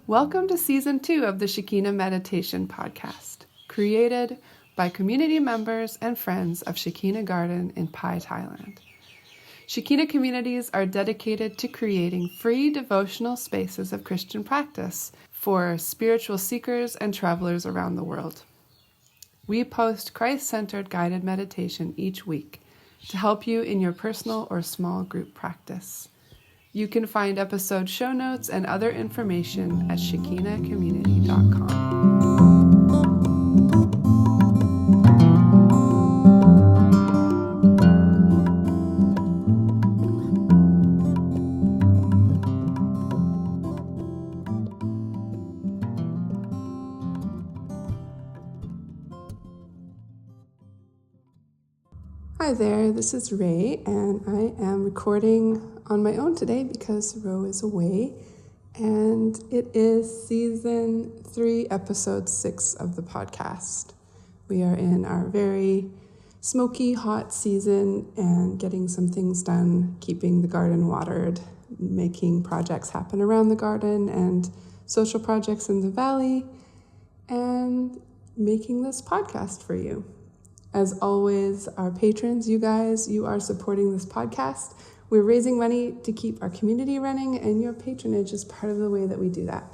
Welcome to Season 2 of the Shekina Meditation Podcast, created by community members and friends of Shekina Garden in Pai, Thailand. Shekina communities are dedicated to creating free devotional spaces of Christian practice for spiritual seekers and travelers around the world. We post Christ-centered guided meditation each week to help you in your personal or small group practice. You can find episode show notes and other information at shekinacommunity.com. Hi there, this is Ray, and I am recording on my own today because Ro is away, and it is Season 3, Episode 6 of the podcast. We are in our very smoky, hot season and getting some things done, keeping the garden watered, making projects happen around the garden and social projects in the valley, and making this podcast for you. As always, our patrons, you guys, you are supporting this podcast. We're raising money to keep our community running, and your patronage is part of the way that we do that.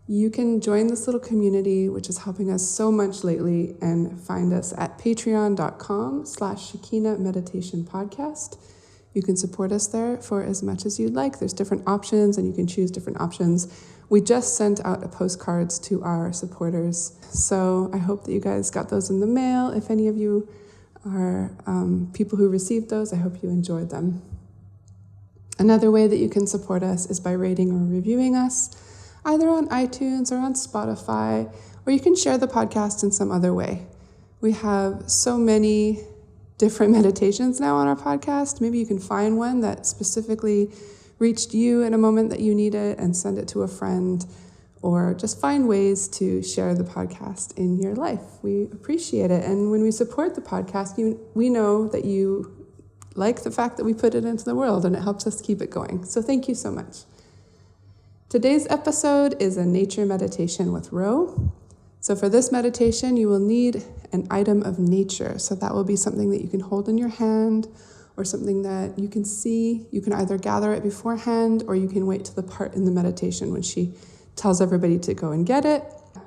You can join this little community, which is helping us so much lately, and find us at patreon.com/Shekina Meditation Podcast. You can support us there for as much as you'd like. There's different options, and you can choose different options. We just sent out postcards to our supporters, so I hope that you guys got those in the mail. If any of you are people who received those, I hope you enjoyed them. Another way that you can support us is by rating or reviewing us, either on iTunes or on Spotify, or you can share the podcast in some other way. We have so many different meditations now on our podcast. Maybe you can find one that specifically reached you in a moment that you need it and send it to a friend, or just find ways to share the podcast in your life. We appreciate it. And when we support the podcast, we know that you like the fact that we put it into the world, and it helps us keep it going. So thank you so much. Today's episode is a nature meditation with Ro. So for this meditation, you will need an item of nature. So that will be something that you can hold in your hand, or something that you can see. You can either gather it beforehand, or you can wait to the part in the meditation when she tells everybody to go and get it.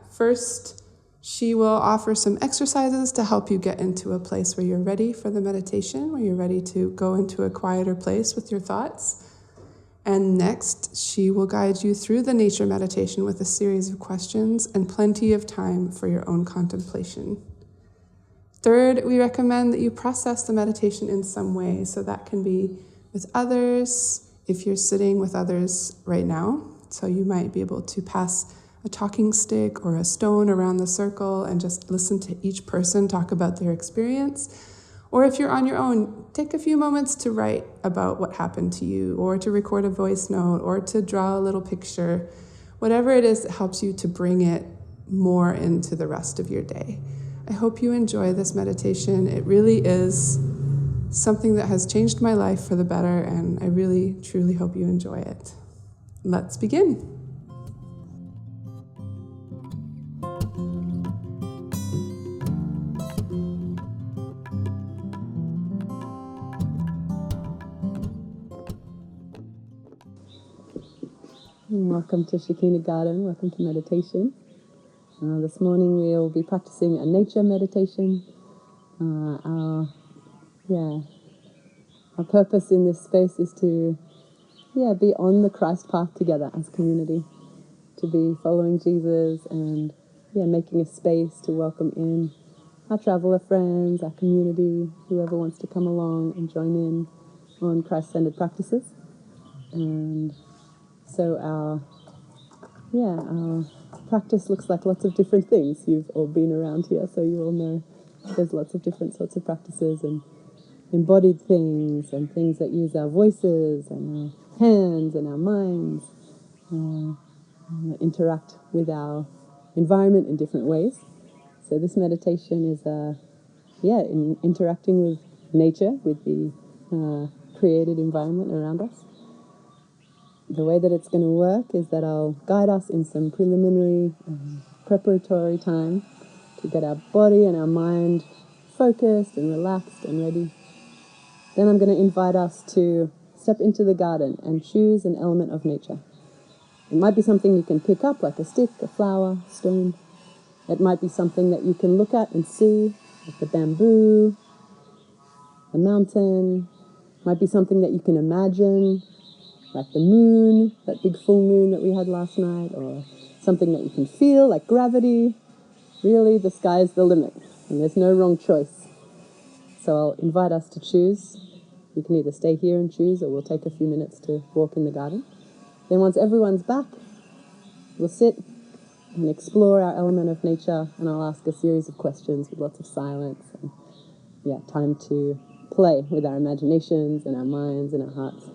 First, she will offer some exercises to help you get into a place where you're ready for the meditation, where you're ready to go into a quieter place with your thoughts. And next, she will guide you through the nature meditation with a series of questions and plenty of time for your own contemplation. Third, we recommend that you process the meditation in some way. So that can be with others, if you're sitting with others right now. So you might be able to pass a talking stick or a stone around the circle and just listen to each person talk about their experience. Or if you're on your own, take a few moments to write about what happened to you, or to record a voice note, or to draw a little picture. Whatever it is that helps you to bring it more into the rest of your day. I hope you enjoy this meditation. It really is something that has changed my life for the better, and I really, truly hope you enjoy it. Let's begin. Welcome to Shekina Garden. Welcome to meditation. This morning we'll be practicing a nature meditation. Our purpose in this space is to be on the Christ path together as community, to be following Jesus and making a space to welcome in our traveler friends, our community, whoever wants to come along and join in on Christ-centered practices. And so our practice looks like lots of different things. You've all been around here, so you all know there's lots of different sorts of practices, and embodied things, and things that use our voices and our hands and our minds, interact with our environment in different ways. So this meditation is in interacting with nature, with the created environment around us. the way that it's going to work is that I'll guide us in some preliminary preparatory time to get our body and our mind focused and relaxed and ready. Then I'm going to invite us to step into the garden and choose an element of nature. It might be something you can pick up, like a stick, a flower, stone. It might be something that you can look at and see, like the bamboo, the mountain. It might be something that you can imagine, like the moon, that big full moon that we had last night, or something that you can feel, like gravity. Really, the sky's the limit, and there's no wrong choice. So I'll invite us to choose. You can either stay here and choose, or we'll take a few minutes to walk in the garden. Then once everyone's back, we'll sit and explore our element of nature, and I'll ask a series of questions with lots of silence and time to play with our imaginations and our minds and our hearts.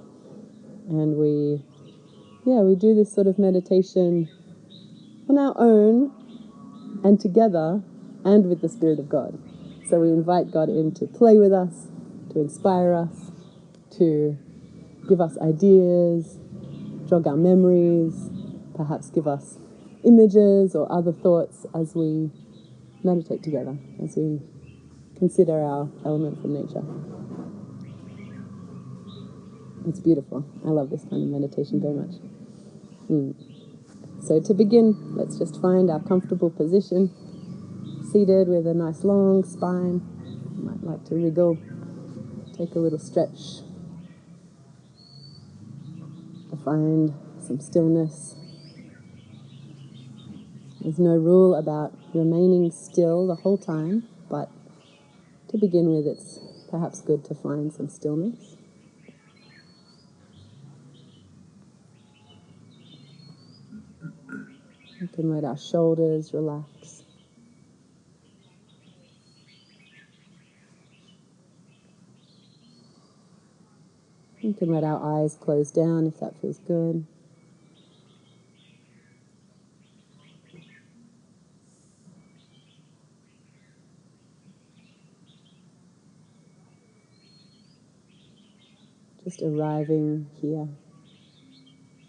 And we do this sort of meditation on our own and together and with the Spirit of God. So we invite God in to play with us, to inspire us, to give us ideas, jog our memories, perhaps give us images or other thoughts as we meditate together, as we consider our element from nature. It's beautiful. I love this kind of meditation very much. So to begin, let's just find our comfortable position, seated with a nice long spine. You might like to wriggle, take a little stretch, to find some stillness. There's no rule about remaining still the whole time, but to begin with, it's perhaps good to find some stillness. We can let our shoulders relax. We can let our eyes close down if that feels good. Just arriving here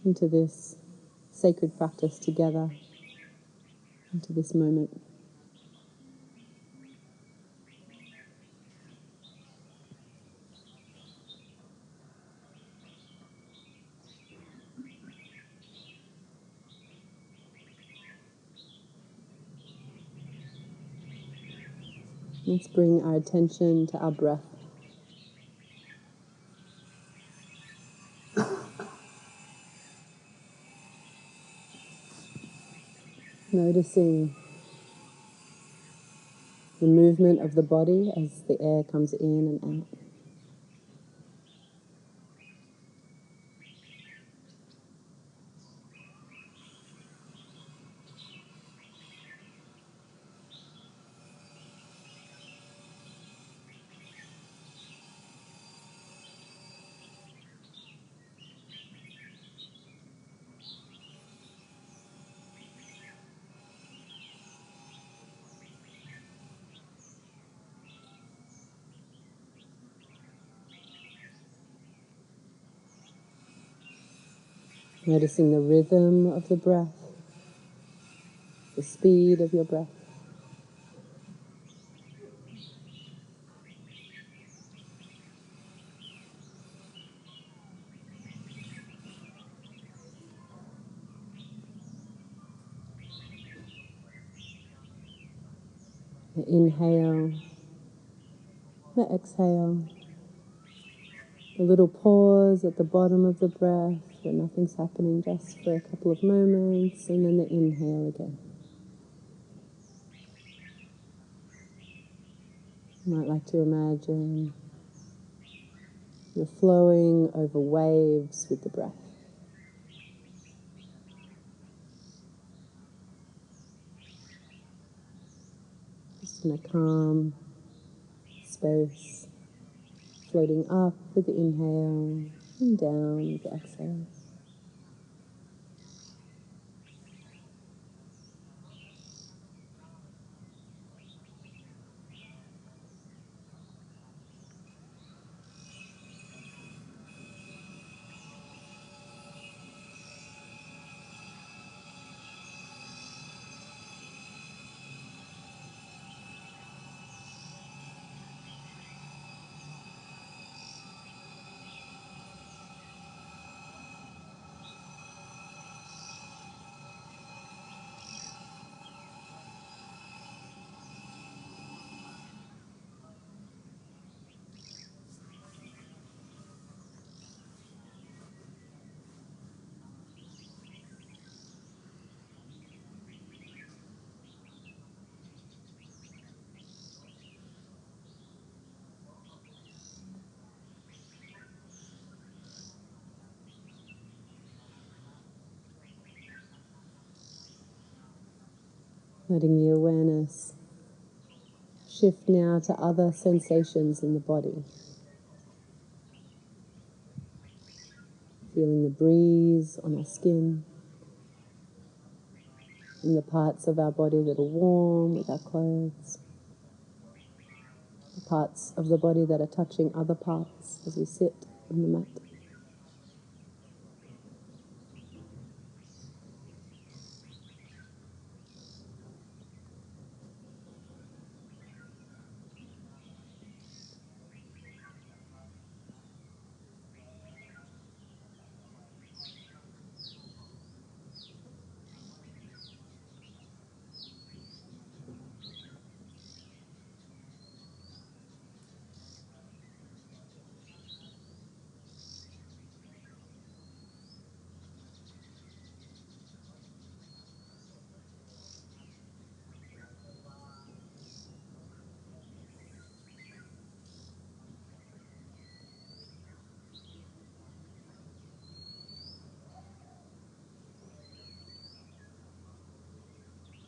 into this sacred practice together, into this moment. Let's bring our attention to our breath. Noticing the movement of the body as the air comes in and out. Noticing the rhythm of the breath, the speed of your breath. The inhale, the exhale, the little pause at the bottom of the breath where nothing's happening just for a couple of moments, and then the inhale again. You might like to imagine you're flowing over waves with the breath. Just in a calm space, floating up with the inhale and down with the exhale. Letting the awareness shift now to other sensations in the body. Feeling the breeze on our skin, in the parts of our body that are warm with our clothes, the parts of the body that are touching other parts as we sit on the mat.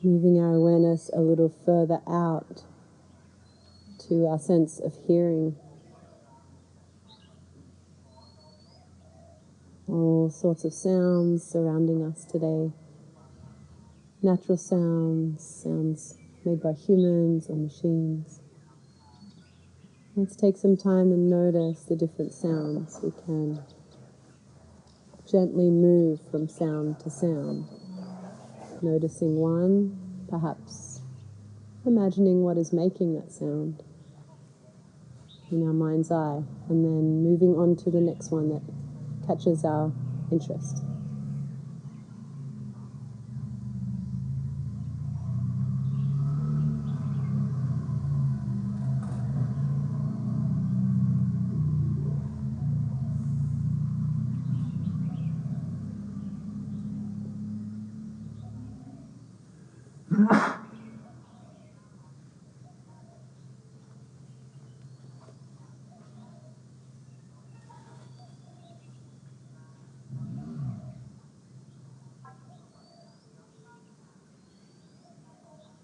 Moving our awareness a little further out to our sense of hearing. All sorts of sounds surrounding us today. Natural sounds, sounds made by humans or machines. Let's take some time to notice the different sounds. We can gently move from sound to sound, noticing one, perhaps imagining what is making that sound in our mind's eye, and then moving on to the next one that catches our interest.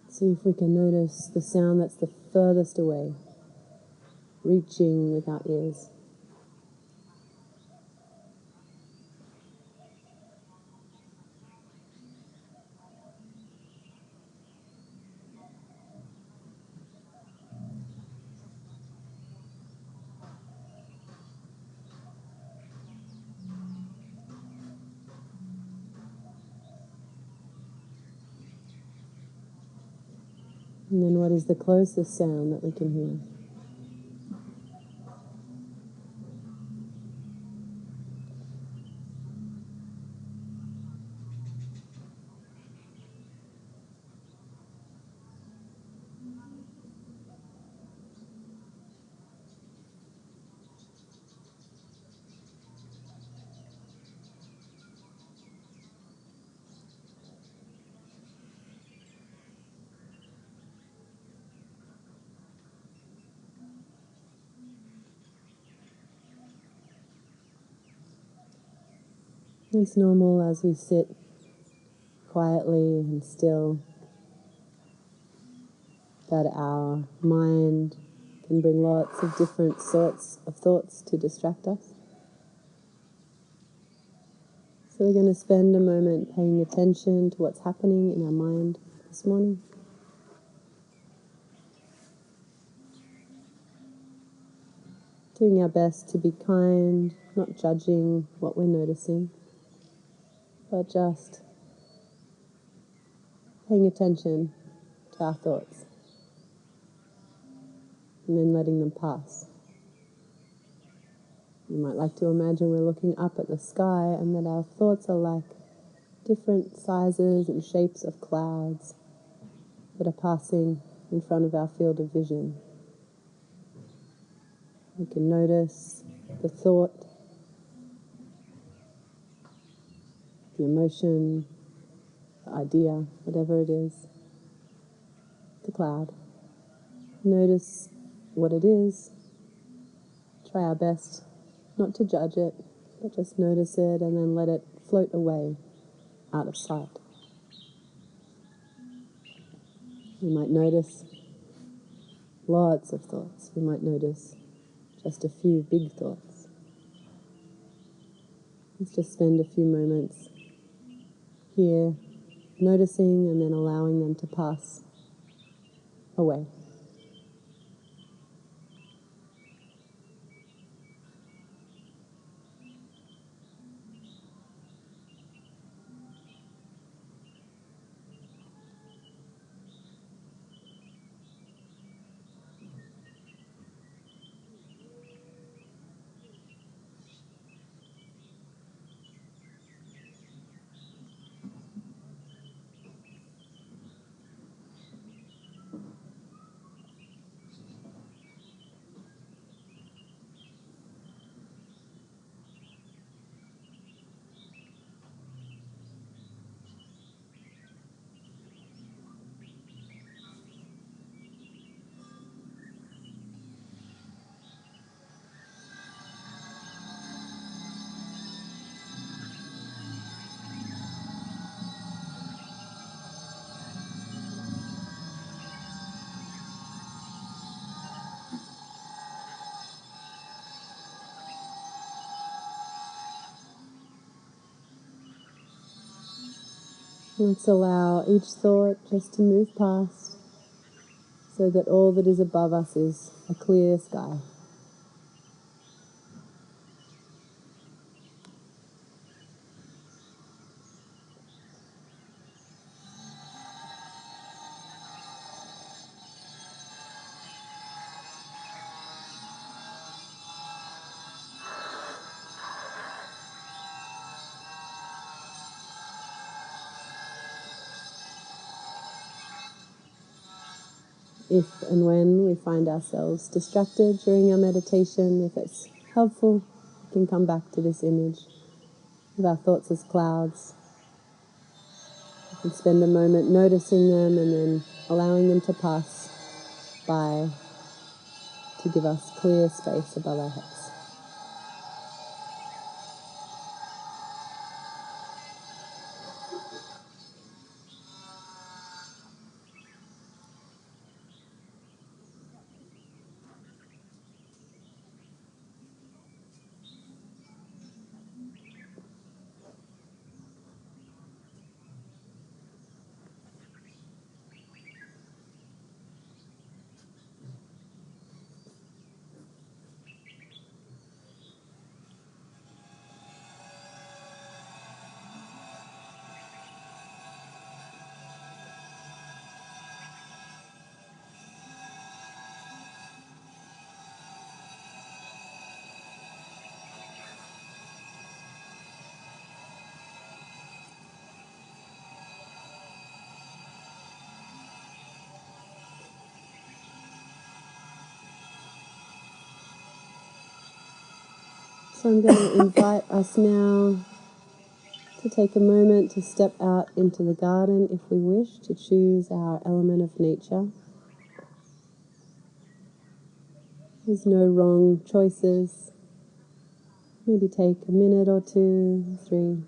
See if we can notice the sound that's the furthest away, reaching with our ears. And then what is the closest sound that we can hear? It's normal as we sit quietly and still that our mind can bring lots of different sorts of thoughts to distract us. So we're going to spend a moment paying attention to what's happening in our mind this morning. Doing our best to be kind, not judging what we're noticing, but just paying attention to our thoughts and then letting them pass. You might like to imagine we're looking up at the sky and that our thoughts are like different sizes and shapes of clouds that are passing in front of our field of vision. We can notice the thought, the emotion, the idea, whatever it is, the cloud. Notice what it is. Try our best not to judge it, but just notice it and then let it float away out of sight. We might notice lots of thoughts. We might notice just a few big thoughts. Let's just spend a few moments here noticing and then allowing them to pass away. Let's allow each thought just to move past so that all that is above us is a clear sky. If and when we find ourselves distracted during our meditation, if it's helpful, we can come back to this image of our thoughts as clouds. We can spend a moment noticing them and then allowing them to pass by to give us clear space above our heads. So I'm going to invite us now to take a moment to step out into the garden if we wish, to choose our element of nature. There's no wrong choices. Maybe take a minute or 2, 3.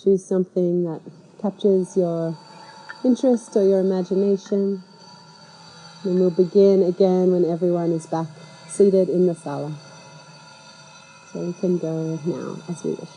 Choose something that captures your interest or your imagination. And we'll begin again when everyone is back seated in the sala. So we can go now as we wish.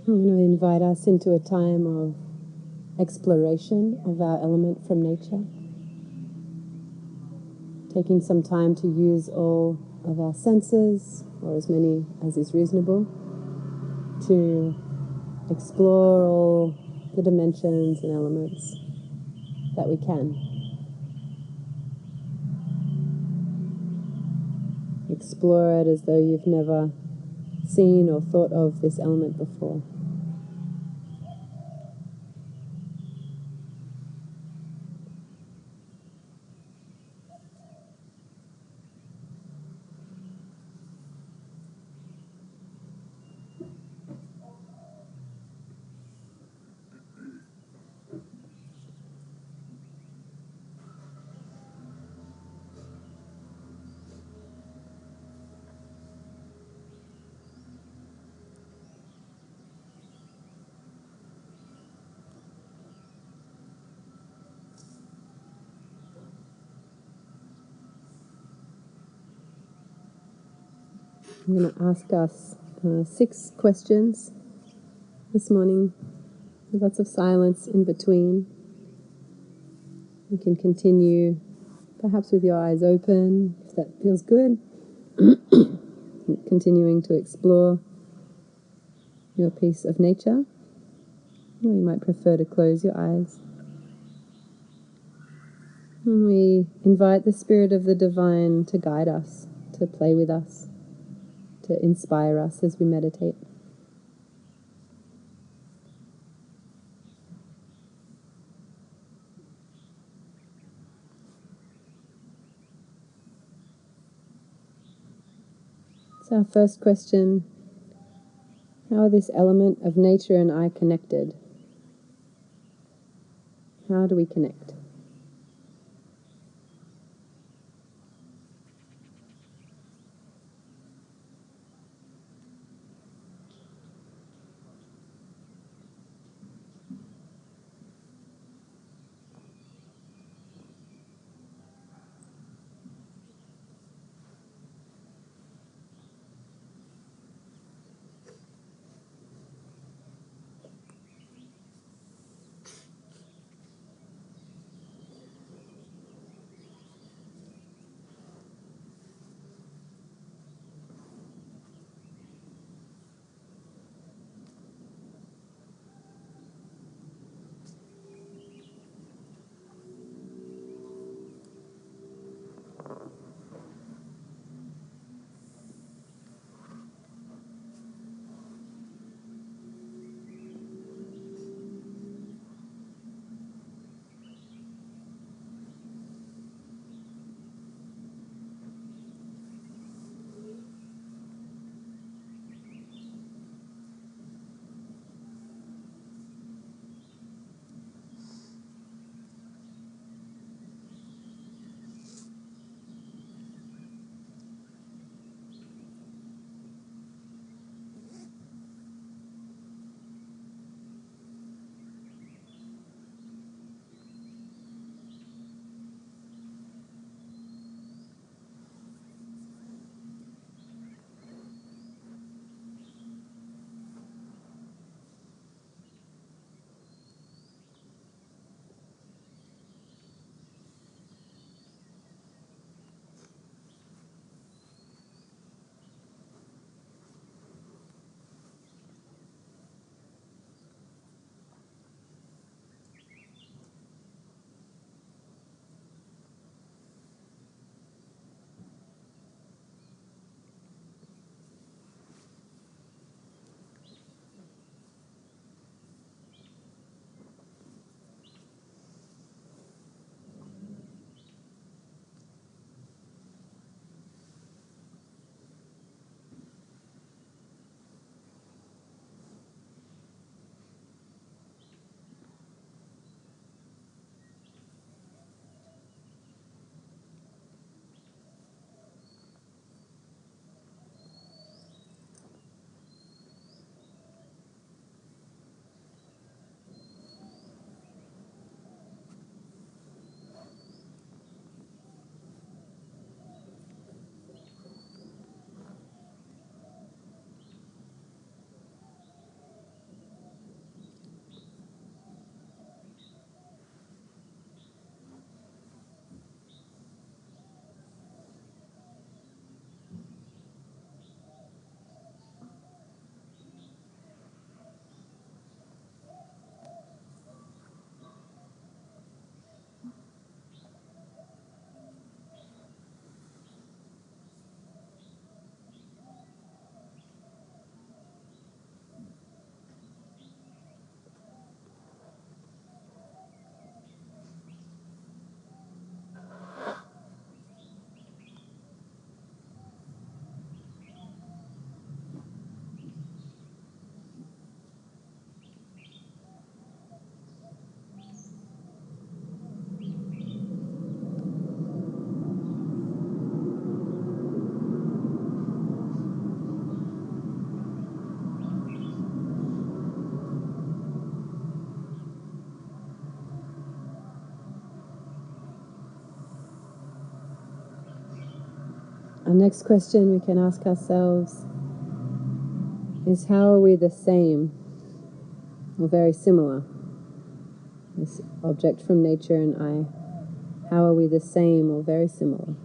I'm going to invite us into a time of exploration of our element from nature. Taking some time to use all of our senses, or as many as is reasonable, to explore all the dimensions and elements that we can. Explore it as though you've never seen or thought of this element before. I'm going to ask us 6 questions this morning, with lots of silence in between. You can continue perhaps with your eyes open, if that feels good, continuing to explore your piece of nature, or you might prefer to close your eyes. And we invite the Spirit of the Divine to guide us, to play with us, to inspire us as we meditate. So our first question: how are this element of nature and I connected? How do we connect? Our next question we can ask ourselves is, how are we the same or very similar? This object from nature and I, how are we the same or very similar?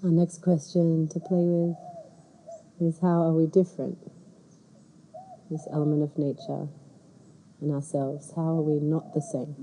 Our next question to play with is, how are we different? This element of nature and ourselves, how are we not the same?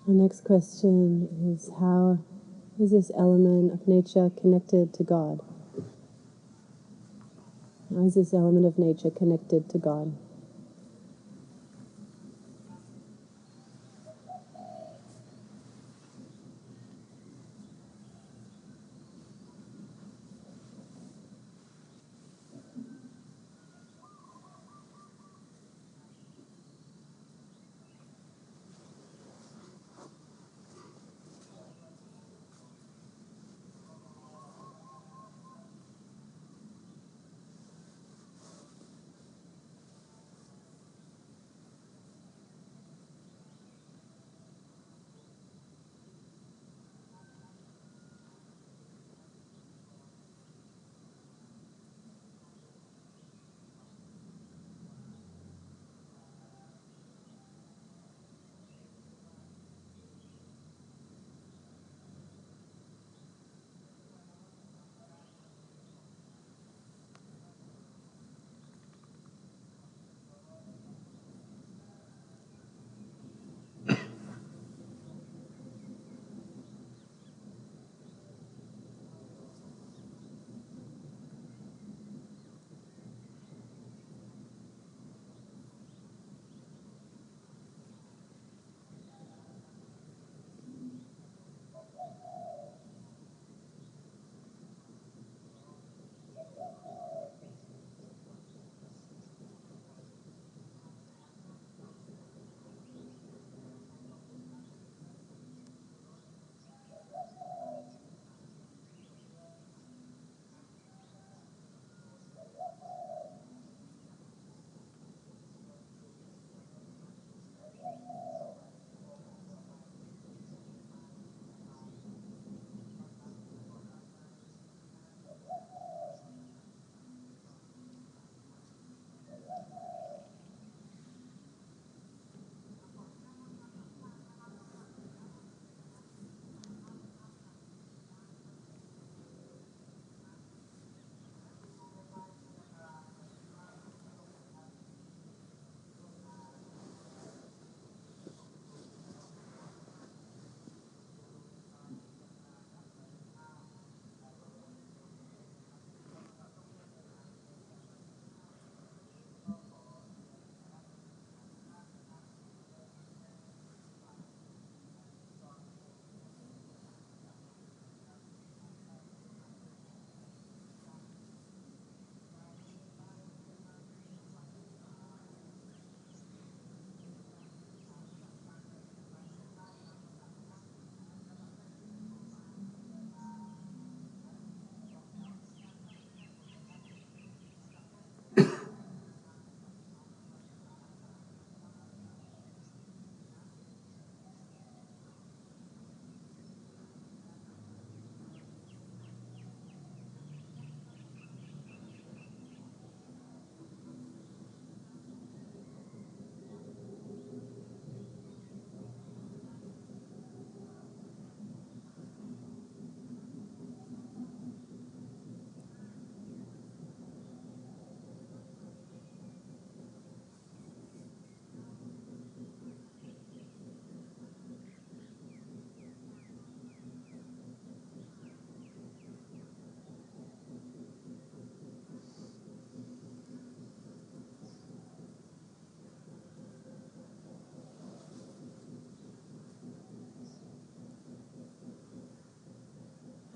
The next question is, how is this element of nature connected to God? How is this element of nature connected to God?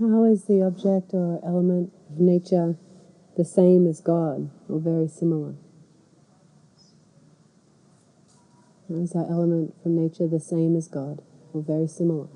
How is the object or element of nature the same as God, or very similar? How is our element from nature the same as God, or very similar?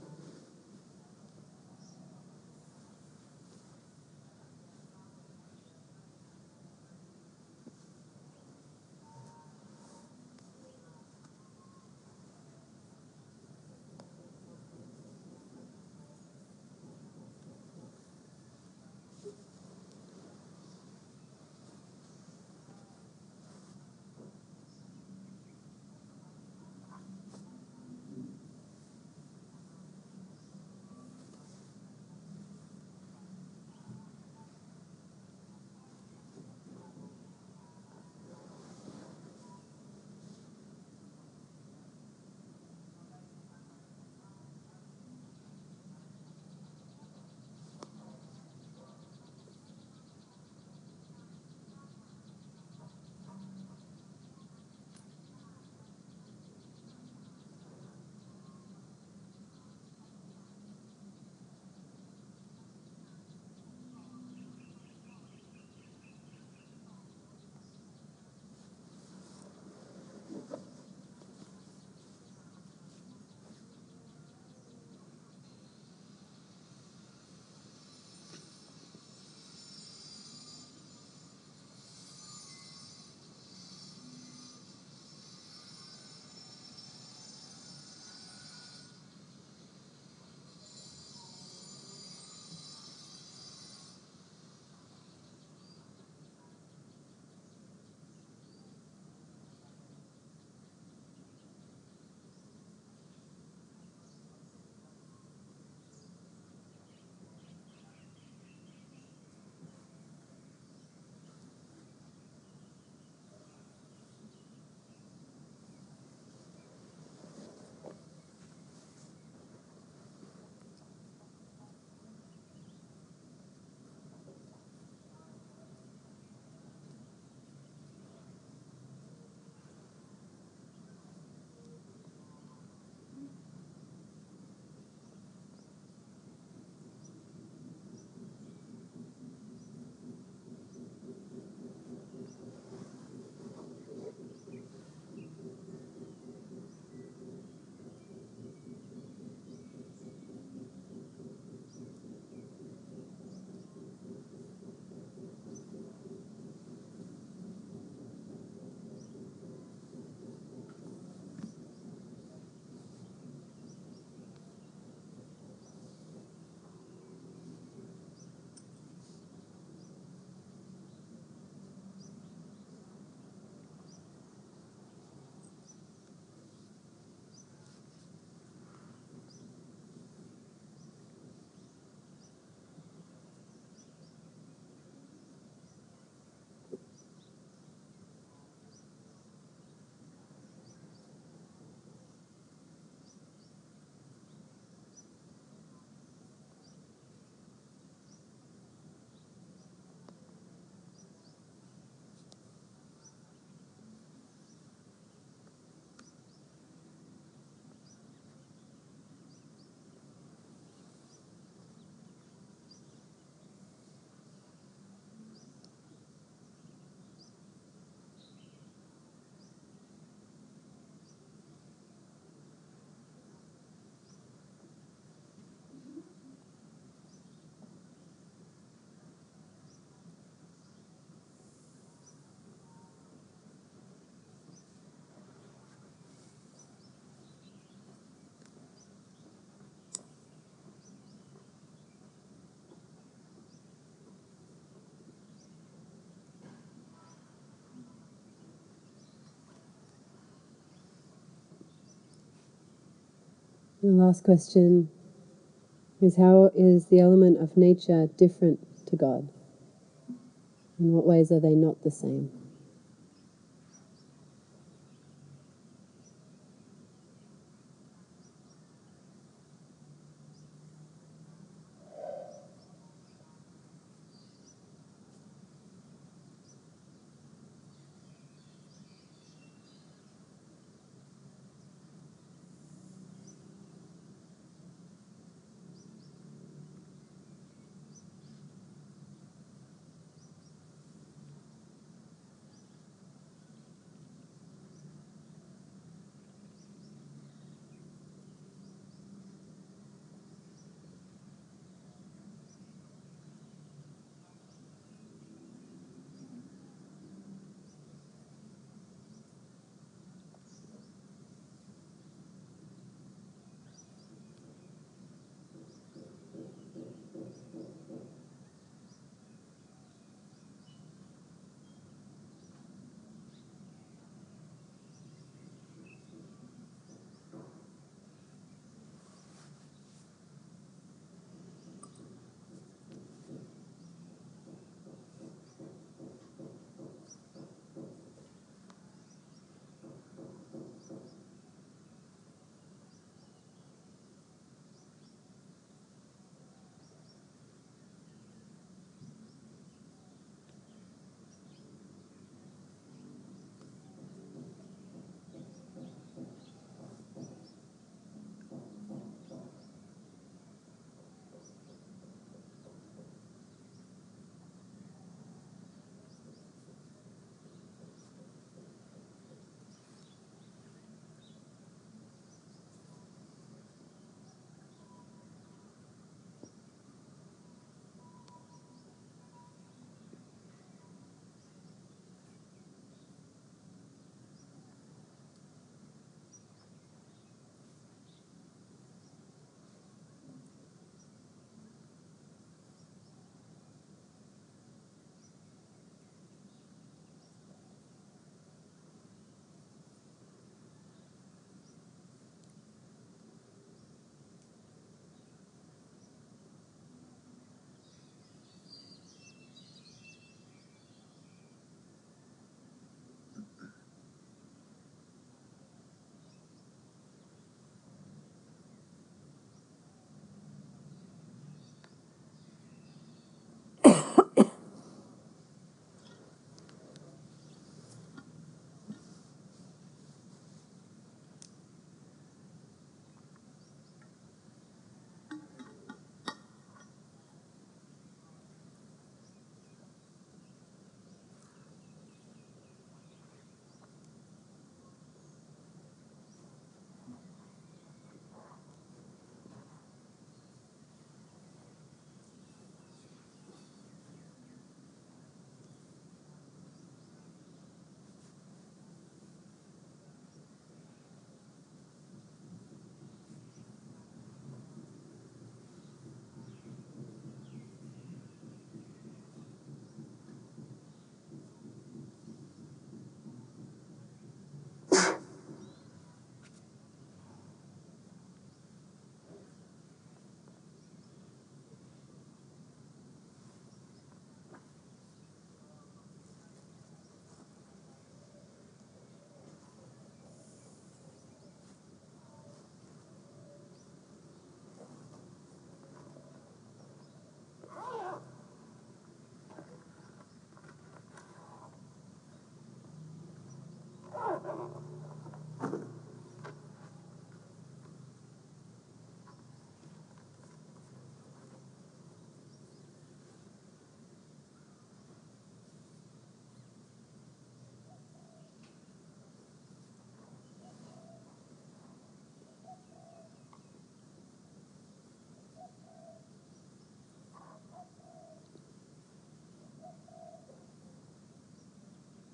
The last question is, how is the element of nature different to God? In what ways are they not the same?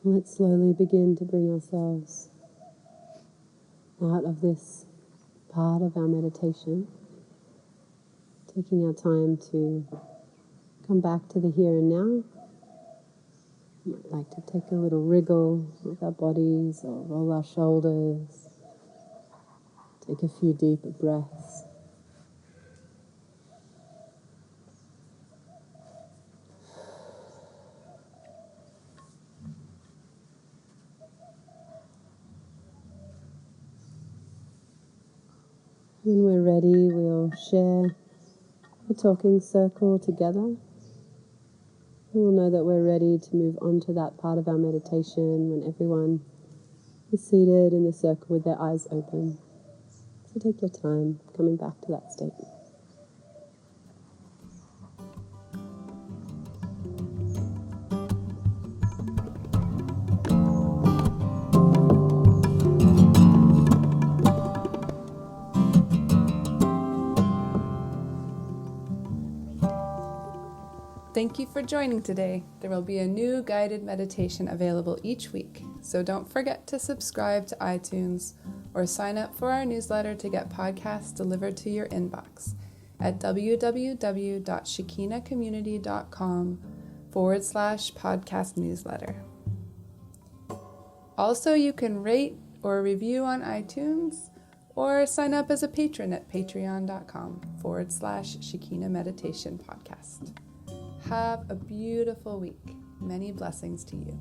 Let's slowly begin to bring ourselves out of this part of our meditation, taking our time to come back to the here and now. We might like to take a little wriggle with our bodies or roll our shoulders. Take a few deep breaths. When we're ready, we'll share a talking circle together. We'll know that we're ready to move on to that part of our meditation when everyone is seated in the circle with their eyes open. So take your time coming back to that state. Thank you for joining today. There will be a new guided meditation available each week, so don't forget to subscribe to iTunes or sign up for our newsletter to get podcasts delivered to your inbox at www.shekinacommunity.com/podcast newsletter. Also, you can rate or review on iTunes or sign up as a patron at patreon.com/Shekina Meditation Podcast. Have a beautiful week. Many blessings to you.